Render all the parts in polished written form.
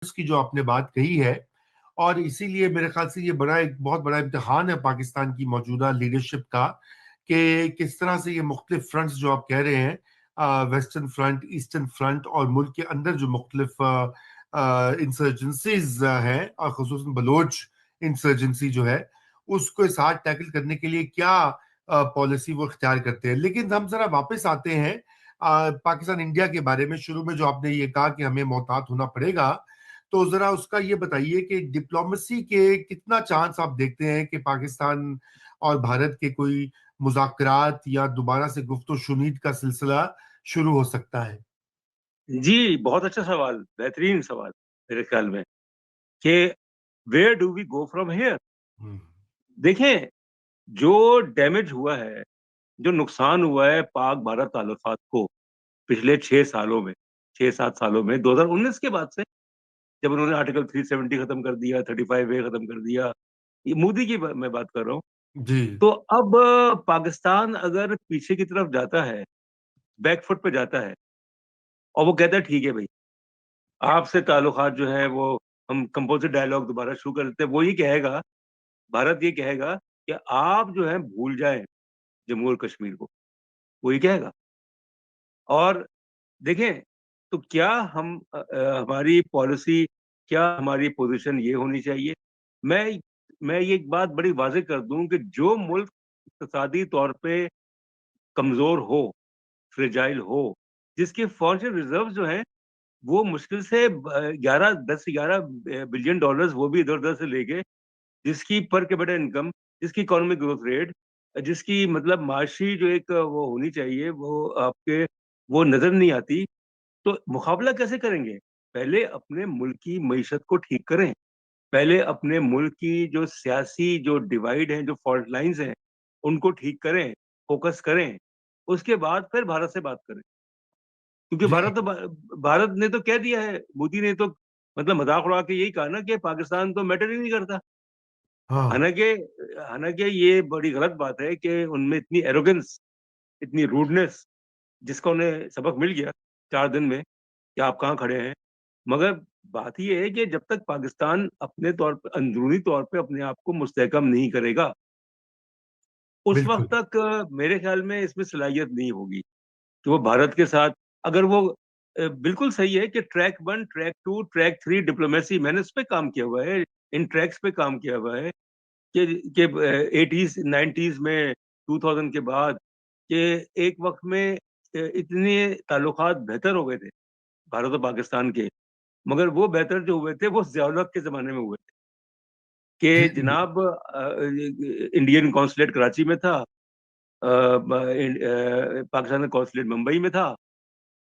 की जो आपने बात कही है, और इसीलिए मेरे ख्याल से ये एक बहुत बड़ा इम्तिहान है पाकिस्तान की मौजूदा लीडरशिप का, कि किस तरह से ये मुख्तलिफ फ्रंट्स जो आप कह रहे हैं, वेस्टर्न फ्रंट, ईस्टर्न फ्रंट, और मुल्क के अंदर जो मुख्तलिफ इंसर्जेंसीज हैं, और खुसूसन बलोच इंसर्जेंसी जो है, उसको साथ टैकल करने के लिए क्या पॉलिसी वो इख्तियार करते हैं। लेकिन हम जरा वापस आते हैं पाकिस्तान इंडिया के बारे में। शुरू में जो आपने ये कहा कि हमें मोहतात होना पड़ेगा, तो जरा उसका ये बताइए कि डिप्लोमेसी के कितना चांस आप देखते हैं कि पाकिस्तान और भारत के कोई मुज़ाकरात या दोबारा से गुफ्तगू शुनीद का सिलसिला शुरू हो सकता है। जी, बहुत अच्छा सवाल, बेहतरीन सवाल मेरे ख्याल में कि where do we go from here. Hmm. देखें, जो डैमेज हुआ है, जो नुकसान हुआ है पाक भारत ताल्लुकात को पिछले 6 सालों में, 6-7 सालों में, 2019 के बाद से, जब उन्होंने आर्टिकल 370 खत्म कर दिया, 35A खत्म कर दिया, ये मोदी की मैं बात कर रहा हूँ। जी। तो अब पाकिस्तान अगर पीछे की तरफ जाता है, बैकफुट पे जाता है, और वो कहता है ठीक है भाई, आपसे ताल्लुकात जो है वो हम कंपोजिट डायलॉग दोबारा शुरू कर देते हैं, वो ये कहेगा, भारत ये कहेगा कि आप जो है भूल जाएं जम्मू और कश्मीर को, वो ये कहेगा। और देखें, तो क्या हमारी पॉलिसी, क्या हमारी पोजीशन ये होनी चाहिए। मैं मैं ये एक बात बड़ी वाज़ेह कर दूं कि जो मुल्क इक्तिसादी तौर पे कमजोर हो, फ्रेजाइल हो, जिसके फॉरेन रिजर्व जो हैं वो मुश्किल से 10 से 11 बिलियन डॉलर्स वो भी इधर उधर से लेके, जिसकी पर कैपिटा इनकम, जिसकी इकोनॉमिक ग्रोथ रेट, जिसकी मतलब माशी जो एक वो होनी चाहिए, वो आपके वो नजर नहीं आती, तो मुकाबला कैसे करेंगे। पहले अपने मुल्क की मईशत को ठीक करें, पहले अपने मुल्क की जो सियासी जो डिवाइड है, जो फॉल्ट लाइंस हैं, उनको ठीक करें, फोकस करें, उसके बाद फिर भारत से बात करें। क्योंकि जी। भारत ने तो कह दिया है, मोदी ने तो मतलब मजाक उड़ा के यही कहा ना कि पाकिस्तान तो मैटर ही नहीं करता। हाँ। हालांकि हालांकि ये बड़ी गलत बात है कि उनमें इतनी एरोगेंस, इतनी रूडनेस, जिसका उन्हें सबक मिल गया 4 दिन में कि आप कहाँ खड़े हैं। मगर बात ये है कि जब तक पाकिस्तान अपने तौर पर, अंदरूनी तौर पे अपने आप को मुस्तहकम नहीं करेगा, उस वक्त बिल्कुल। तक मेरे ख्याल में इसमें सलाहियत नहीं होगी कि वो भारत के साथ, अगर वो बिल्कुल सही है कि ट्रैक 1, ट्रैक 2, ट्रैक 3 डिप्लोमेसी, मैंने उस पर काम किया हुआ है, इन ट्रैक्स पे काम किया हुआ है कि 80s 90s में, 2000 के बाद, कि एक वक्त में इतने ताल्लुकात बेहतर हो गए थे भारत और पाकिस्तान के, मगर वो बेहतर जो हुए थे वो ज़िया-उल-हक के ज़माने में हुए थे कि जी। जनाब इंडियन कॉन्सुलेट कराची में था, पाकिस्तान का कॉन्सुलेट मुंबई में था,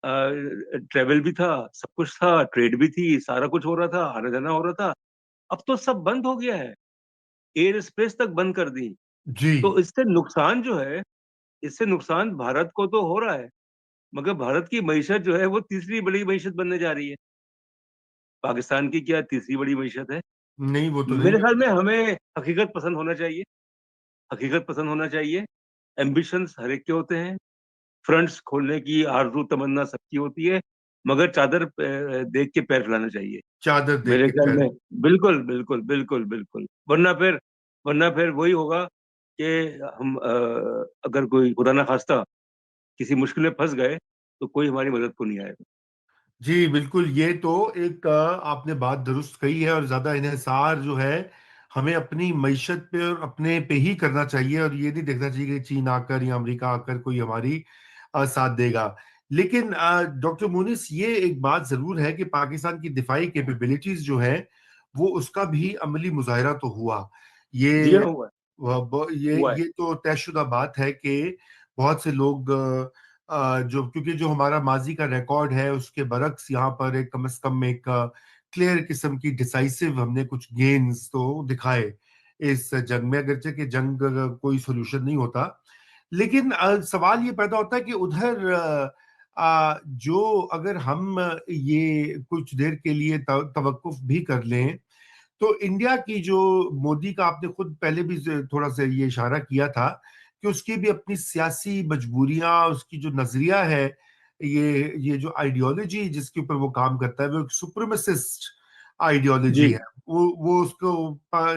ट्रेवल भी था, सब कुछ था, ट्रेड भी थी, सारा कुछ हो रहा था, आना जाना हो रहा था। अब तो सब बंद हो गया है, एयर स्पेस तक बंद कर दी। जी। तो इससे नुकसान जो है, इससे नुकसान भारत को तो हो रहा है, मगर भारत की मईशत जो है वो तीसरी बड़ी मईशत बनने जा रही है। पाकिस्तान की क्या तीसरी बड़ी मईशत है। नहीं, वो तो नहीं मेरे ख्याल में बनेगी। हमें हकीकत पसंद होना चाहिए, हकीकत पसंद होना चाहिए। एम्बिशंस हर एक के होते हैं, फ्रंट्स खोलने की आरज़ू तमन्ना सबकी होती है, मगर चादर देख के पैर फैलाना चाहिए चादर देख मेरे के ख्याल पैर। में। बिल्कुल बिल्कुल बिल्कुल बिल्कुल, वरना फिर वही होगा कि हम अगर कोई खुदा ना खास्ता किसी मुश्किल में फंस गए, तो कोई हमारी मदद को नहीं आएगा। जी बिल्कुल, ये तो एक आपने बात दुरुस्त कही है, और ज्यादा इन्हिसार जो है हमें अपनी मईशत पे और अपने पे ही करना चाहिए, और ये नहीं देखना चाहिए कि चीन आकर या अमेरिका आकर कोई हमारी साथ देगा। लेकिन डॉक्टर मुनिस, ये एक बात जरूर है कि पाकिस्तान की दिफाई कैपेबिलिटीज जो है, वो उसका भी अमली मुजाहरा तो हुआ। जी हाँ, ये हुआ है, ये हुआ है। ये तो तयशुदा बात है कि बहुत से लोग जो, क्योंकि जो हमारा माजी का रिकॉर्ड है उसके बरक्स यहाँ पर एक कम से कम एक क्लियर किस्म की डिसाइसिव हमने कुछ गेन्स तो दिखाए इस जंग में, अगरचे कि जंग कोई सोल्यूशन नहीं होता। लेकिन सवाल ये पैदा होता है कि उधर जो, अगर हम ये कुछ देर के लिए तवक्कुफ भी कर लें, तो इंडिया की जो, मोदी का आपने खुद पहले भी थोड़ा सा ये इशारा किया था कि उसकी भी अपनी सियासी मजबूरियां, उसकी जो नजरिया है, ये जो आइडियोलॉजी जिसके ऊपर वो काम करता है, वो एक सुप्रीमेसिस्ट आइडियोलॉजी जी, है। वो उसको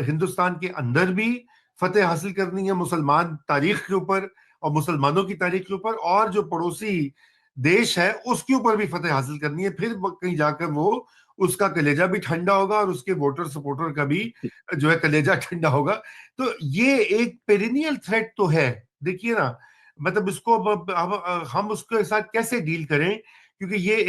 हिंदुस्तान के अंदर भी फतेह हासिल करनी है मुसलमान तारीख के ऊपर और मुसलमानों की तारीख के ऊपर, और जो पड़ोसी देश है उसके ऊपर भी फतेह हासिल करनी है। फिर कहीं जाकर वो उसका कलेजा भी ठंडा होगा और उसके वोटर सपोर्टर का भी जो है कलेजा ठंडा होगा। तो ये एक पेरिनियल थ्रेट तो है। देखिए ना, मतलब इसको अब हम उसके साथ कैसे डील करें, क्योंकि ये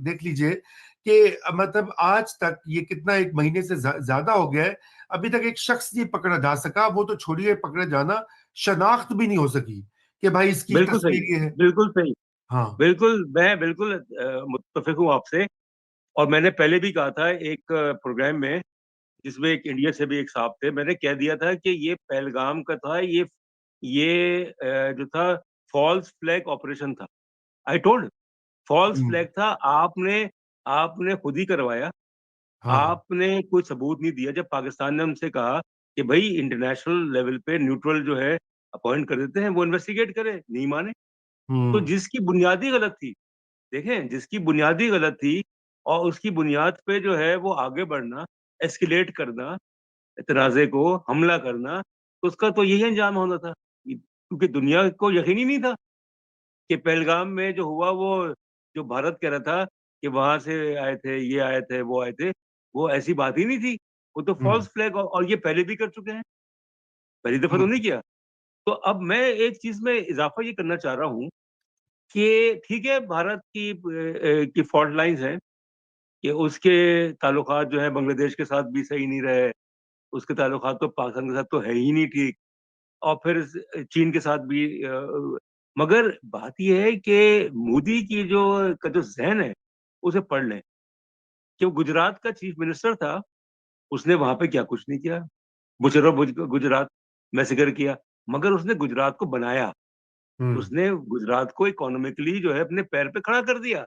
देख लीजिए कि मतलब आज तक ये कितना, एक महीने से ज्यादा हो गया है, अभी तक एक शख्स नहीं पकड़ा जा सका। वो तो छोड़िए पकड़े जाना, शनाख्त भी नहीं हो सकी कि भाई इसकी बिल्कुल सही, तस्वीर ये है। बिल्कुल सही। हाँ। बिल्कुल, मैं बिल्कुल मुत्तफ़िक हूँ आपसे। और मैंने पहले भी कहा था एक प्रोग्राम में, जिसमें एक इंडिया से भी एक साहब थे, मैंने कह दिया था कि ये पहलगाम का था, ये जो था फ़ॉल्स फ्लैग ऑपरेशन था। I told false hmm, flag था। आपने आपने खुद ही करवाया। हाँ। आपने कोई सबूत नहीं दिया। जब पाकिस्तान ने उनसे कहा कि भई इंटरनेशनल लेवल पे न्यूट्रल जो है अपॉइंट कर देते हैं, वो इन्वेस्टिगेट करे, नहीं माने। तो हम्म। जिसकी बुनियादी गलत थी, देखें जिसकी बुनियादी गलत थी और उसकी बुनियाद पे जो है वो आगे बढ़ना, एस्केलेट करना, तनाज़े को हमला करना, तो उसका तो यही अंजाम होना था। क्योंकि दुनिया को यकीन ही नहीं था कि पहलगाम में जो हुआ वो, जो भारत कह रहा था कि वहाँ से आए थे, ये आए थे, वो आए थे, वो ऐसी बात ही नहीं थी। वो तो हम्म। फ़ॉल्स फ्लैग, और ये पहले भी कर चुके हैं, पहली दफ़ा तो हम्म। नहीं किया। तो अब मैं एक चीज़ में इज़ाफ़ा ये करना चाह रहा हूँ कि ठीक है, भारत की फ़ॉल्ट लाइन्स हैं कि उसके ताल्लुकात जो हैं बांग्लादेश के साथ भी सही नहीं रहे, उसके ताल्लुकात तो पाकिस्तान के साथ तो है ही नहीं ठीक, और फिर चीन के साथ भी मगर बात ये है कि मोदी की जो ज़हन है, उसे पढ़ लें कि वो गुजरात का चीफ मिनिस्टर था, उसने वहाँ पे क्या कुछ नहीं किया। बुचरो बुज गुजरात में ज़िक्र किया, मगर उसने गुजरात को बनाया। हम्म। उसने गुजरात को इकोनॉमिकली जो है अपने पैर पे खड़ा कर दिया।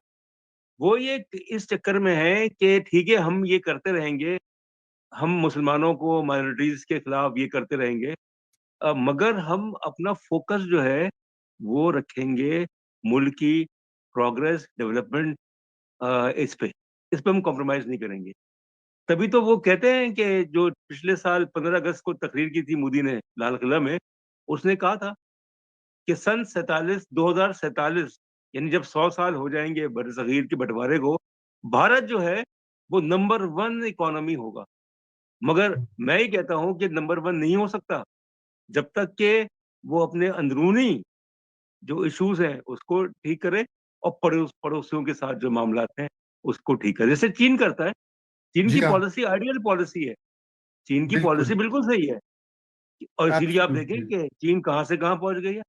वो ये इस चक्कर में है कि ठीक है, हम ये करते रहेंगे, हम मुसलमानों को, माइनॉरिटीज़ के खिलाफ ये करते रहेंगे, मगर हम अपना फ़ोकस जो है, वो रखेंगे मुल्क की प्रोग्रेस, डेवलपमेंट, इस पे हम कॉम्प्रोमाइज़ नहीं करेंगे। तभी तो वो कहते हैं कि जो पिछले साल 15 अगस्त को तकरीर की थी मोदी ने लाल किला में, उसने कहा था कि सन 47 2047, यानी जब 100 साल हो जाएँगे बरसग़ीर के बँटवारे को, भारत जो है वो नंबर 1 इकोनॉमी होगा। मगर मैं ये कहता हूँ कि नंबर 1 नहीं हो सकता, जब तक कि वो अपने अंदरूनी जो इश्यूज़ हैं उसको ठीक करे और पड़ोसियों के साथ जो मामलात हैं, उसको ठीक करे। जैसे चीन करता है। चीन जी की हाँ। पॉलिसी आइडियल पॉलिसी है। चीन की बिल्कुल। पॉलिसी बिल्कुल सही है, और इसीलिए आप देखें एब्सोल्युटली। कि चीन कहाँ से कहाँ पहुँच गई है।